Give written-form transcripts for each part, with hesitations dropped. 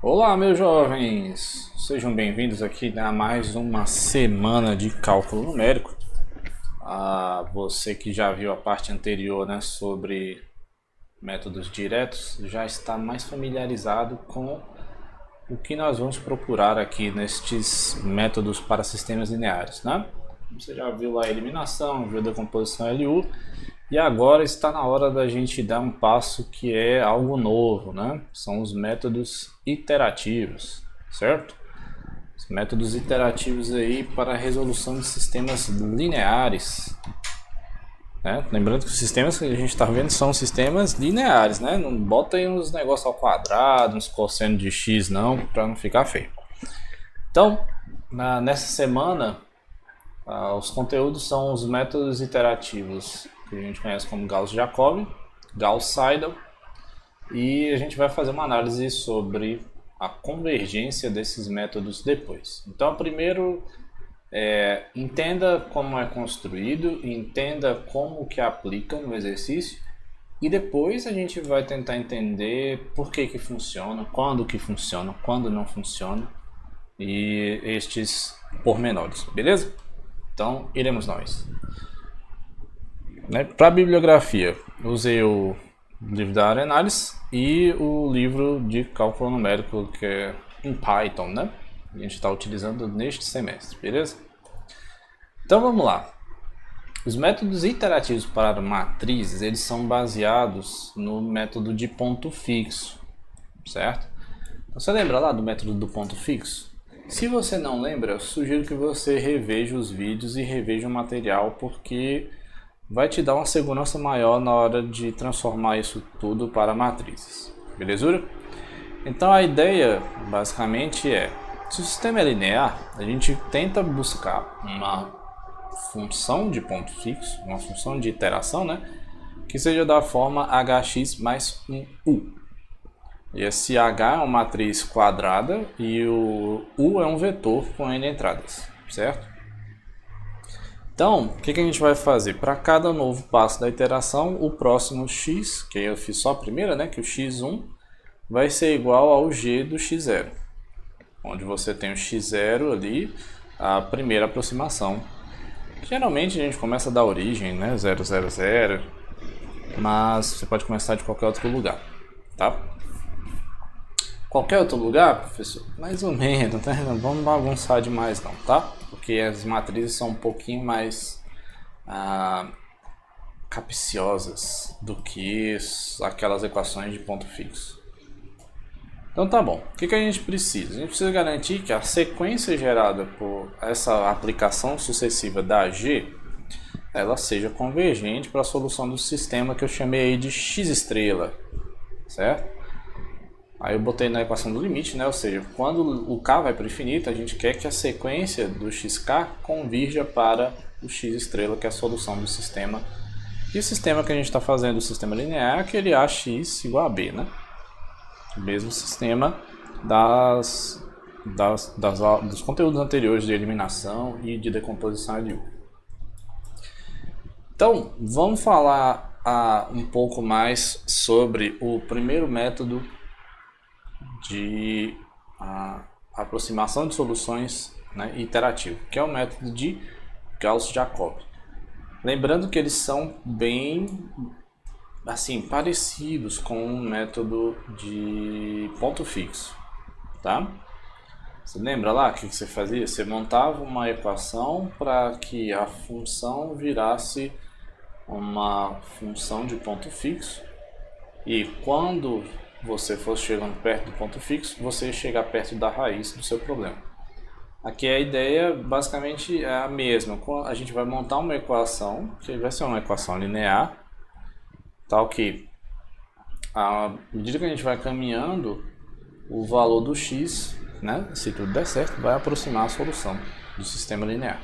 Olá, meus jovens! Sejam bem-vindos aqui a mais uma semana de cálculo numérico. Você que já viu a parte anterior, né, sobre métodos diretos, já está mais familiarizado com o que nós vamos procurar aqui nestes métodos para sistemas lineares, né? Você já viu lá a eliminação, viu a decomposição LU, e agora está na hora da gente dar um passo que é algo novo, né? São os métodos iterativos, certo? Os métodos iterativos aí para a resolução de sistemas lineares, né? Lembrando que os sistemas que a gente está vendo são sistemas lineares, né? Não bota aí uns negócios ao quadrado, uns cosseno de x não, para não ficar feio. Então, nessa semana, os conteúdos são os métodos iterativos que a gente conhece como Gauss-Jacobi, Gauss-Seidel, e a gente vai fazer uma análise sobre a convergência desses métodos depois. Então, primeiro, entenda como é construído, entenda como que aplica no exercício, e depois a gente vai tentar entender por que funciona, quando não funciona, e estes pormenores, beleza? Então, iremos nós. Para a bibliografia, usei o livro da Arenalis e o livro de cálculo numérico que é em Python, né? A gente está utilizando neste semestre, beleza? Então vamos lá. Os métodos iterativos para matrizes, eles são baseados no método de ponto fixo, certo? Você lembra lá do método do ponto fixo? Se você não lembra, eu sugiro que você reveja os vídeos e reveja o material, porque vai te dar uma segurança maior na hora de transformar isso tudo para matrizes, belezura? Então a ideia basicamente é, se o sistema é linear, a gente tenta buscar uma função de ponto fixo, uma função de iteração, né, que seja da forma hx mais um u. E esse h é uma matriz quadrada e o u é um vetor com n entradas, certo? Então, o que a gente vai fazer? Para cada novo passo da iteração, o próximo x, que eu fiz só a primeira, né, que o x1, vai ser igual ao g do x0. Onde você tem o x0 ali, a primeira aproximação. Geralmente a gente começa da origem, né, 0, 0, 0, mas você pode começar de qualquer outro lugar, tá? Qualquer outro lugar, professor? Mais ou menos, né? Não vamos bagunçar demais não, tá? Porque as matrizes são um pouquinho mais capciosas do que aquelas equações de ponto fixo. Então tá bom, o que a gente precisa? A gente precisa garantir que a sequência gerada por essa aplicação sucessiva da G, ela seja convergente para a solução do sistema que eu chamei aí de x estrela, certo? Aí eu botei na equação do limite, né? Ou seja, quando o k vai para o infinito, a gente quer que a sequência do xk convirja para o x estrela, que é a solução do sistema. E o sistema que a gente está fazendo, o sistema linear, é aquele ax igual a b, né? O mesmo sistema dos conteúdos anteriores de eliminação e de decomposição LU. Então, vamos falar um pouco mais sobre o primeiro método de aproximação de soluções, né, iterativo, que é o método de Gauss-Jacobi. Lembrando que eles são bem assim parecidos com o método de ponto fixo, tá? Você lembra lá o que você fazia? Você montava uma equação para que a função virasse uma função de ponto fixo, e quando você fosse chegando perto do ponto fixo, você ia chegar perto da raiz do seu problema. Aqui a ideia basicamente é a mesma. A gente vai montar uma equação, que vai ser uma equação linear, tal que à medida que a gente vai caminhando, o valor do x, né, se tudo der certo, vai aproximar a solução do sistema linear.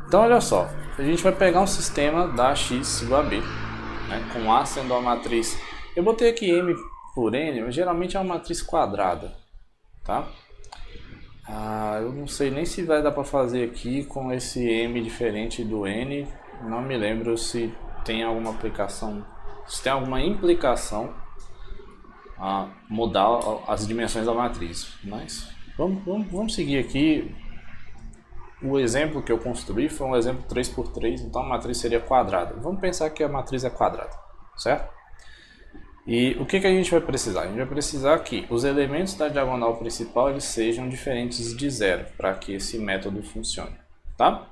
Então olha só, a gente vai pegar um sistema da x igual a b, né, com A sendo a matriz. Eu botei aqui m por n, mas geralmente é uma matriz quadrada, tá? Eu não sei nem se vai dar para fazer aqui com esse m diferente do n, não me lembro se tem alguma aplicação, se tem alguma implicação mudar as dimensões da matriz. Mas vamos seguir aqui. O exemplo que eu construí foi um exemplo 3×3, então a matriz seria quadrada. Vamos pensar que a matriz é quadrada, certo? E o que a gente vai precisar? A gente vai precisar que os elementos da diagonal principal eles sejam diferentes de zero, para que esse método funcione, tá?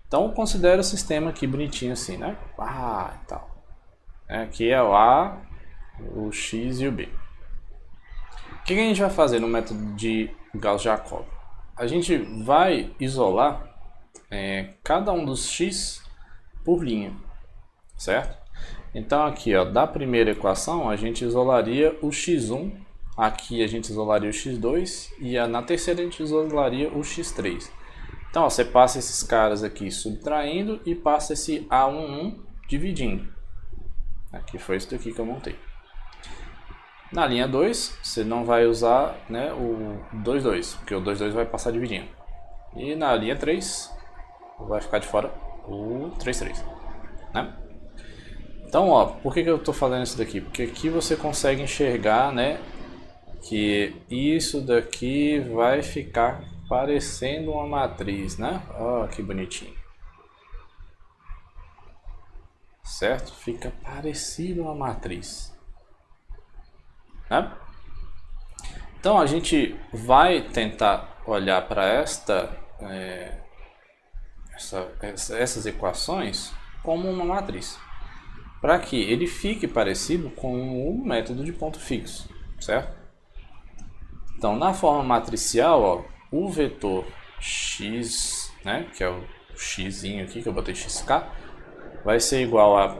Então considera o sistema aqui bonitinho assim, né? E tal. Aqui é o A, o X e o B. O que a gente vai fazer no método de Gauss-Jacob? A gente vai isolar cada um dos x por linha, certo? Então aqui, ó, da primeira equação a gente isolaria o x1, aqui a gente isolaria o x2 e na terceira a gente isolaria o x3. Então ó, você passa esses caras aqui subtraindo e passa esse A11 dividindo. Aqui foi isso daqui que eu montei. Na linha 2, você não vai usar, né, o 2,2, porque o 2,2 vai passar dividindo. E na linha 3, vai ficar de fora o 3,3. Né? Então, ó, por que eu estou falando isso daqui? Porque aqui você consegue enxergar, né, que isso daqui vai ficar parecendo uma matriz, né? Ó, que bonitinho. Certo? Fica parecido uma matriz. Né? Então a gente vai tentar olhar para essas equações como uma matriz, para que ele fique parecido com o método de ponto fixo, certo? Então na forma matricial, ó, o vetor x, né, que é o xzinho aqui que eu botei xk, vai ser igual a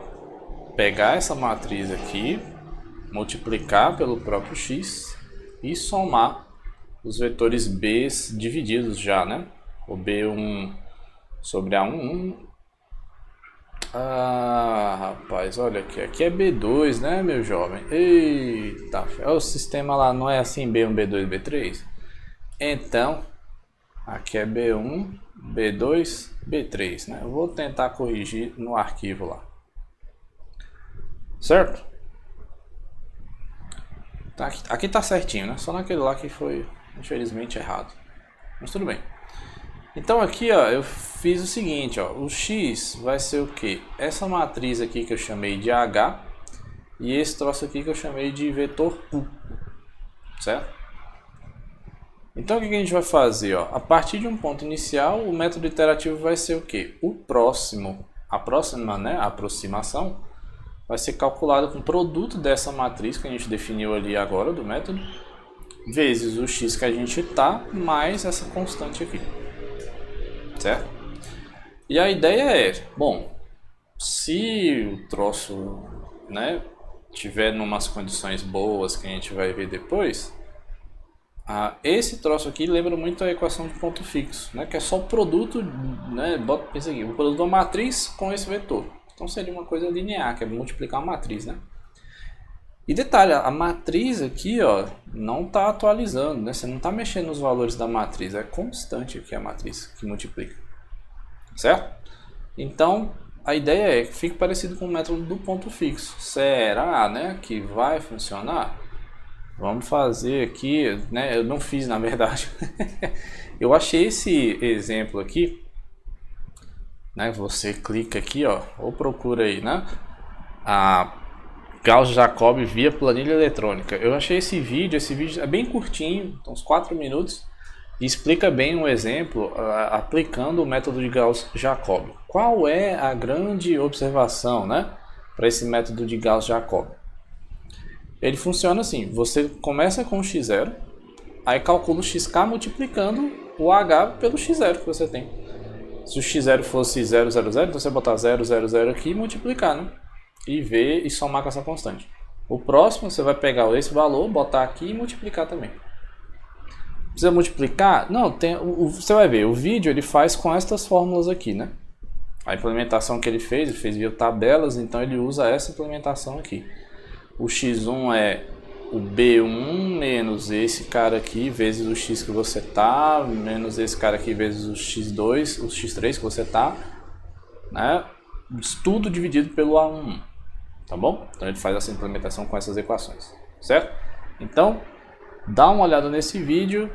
pegar essa matriz aqui, multiplicar pelo próprio x e somar os vetores b divididos já, né? O b1 sobre a11. Rapaz, olha aqui é b2, né, meu jovem? Eita, o sistema lá não é assim b1, b2, b3? Então, aqui é b1, b2, b3, né? Eu vou tentar corrigir no arquivo lá. Certo? Aqui tá certinho, né? Só naquele lá que foi, infelizmente, errado. Mas tudo bem. Então aqui, ó, eu fiz o seguinte, ó. O x vai ser o quê? Essa matriz aqui que eu chamei de H e esse troço aqui que eu chamei de vetor U. Certo? Então o que a gente vai fazer, ó? A partir de um ponto inicial, o método iterativo vai ser o quê? A próxima, né, aproximação vai ser calculado com o produto dessa matriz que a gente definiu ali agora do método, vezes o x que a gente tá, mais essa constante aqui. Certo? E a ideia é, bom, se o troço, né, tiver numas condições boas que a gente vai ver depois, esse troço aqui lembra muito a equação de ponto fixo, né, que é só o produto, né, pensa aqui, o produto da matriz com esse vetor. Então seria uma coisa linear, que é multiplicar a matriz, né? E detalhe, a matriz aqui, ó, não está atualizando, né? Você não está mexendo nos valores da matriz, é constante aqui a matriz que multiplica, certo? Então a ideia é que fique parecido com o método do ponto fixo. Será, né, que vai funcionar? Vamos fazer aqui, né? Eu não fiz, na verdade. Eu achei esse exemplo aqui. Né, você clica aqui, ó, ou procura aí, né, a Gauss-Jacob via planilha eletrônica. Eu achei esse vídeo é bem curtinho, uns 4 minutos, e explica bem um exemplo aplicando o método de Gauss-Jacob. Qual é a grande observação, né, para esse método de Gauss-Jacob? Ele funciona assim, você começa com o x0, aí calcula o xk multiplicando o h pelo x0 que você tem. Se o x0 fosse 0, 0, 0, então você botar 0, 0, 0 aqui e multiplicar, né? E ver e somar com essa constante. O próximo você vai pegar esse valor, botar aqui e multiplicar também. Precisa multiplicar? Não, você vai ver, o vídeo ele faz com estas fórmulas aqui, né? A implementação que ele fez via tabelas, então ele usa essa implementação aqui. O x1 é o B1 menos esse cara aqui vezes o x que você tá, menos esse cara aqui vezes o x2, o x3 que você tá, né? Tudo dividido pelo A11, tá bom? Então ele faz essa implementação com essas equações, certo? Então, dá uma olhada nesse vídeo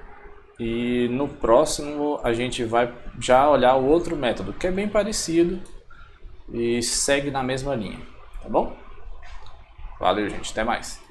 e no próximo a gente vai já olhar o outro método, que é bem parecido e segue na mesma linha, tá bom? Valeu, gente, até mais.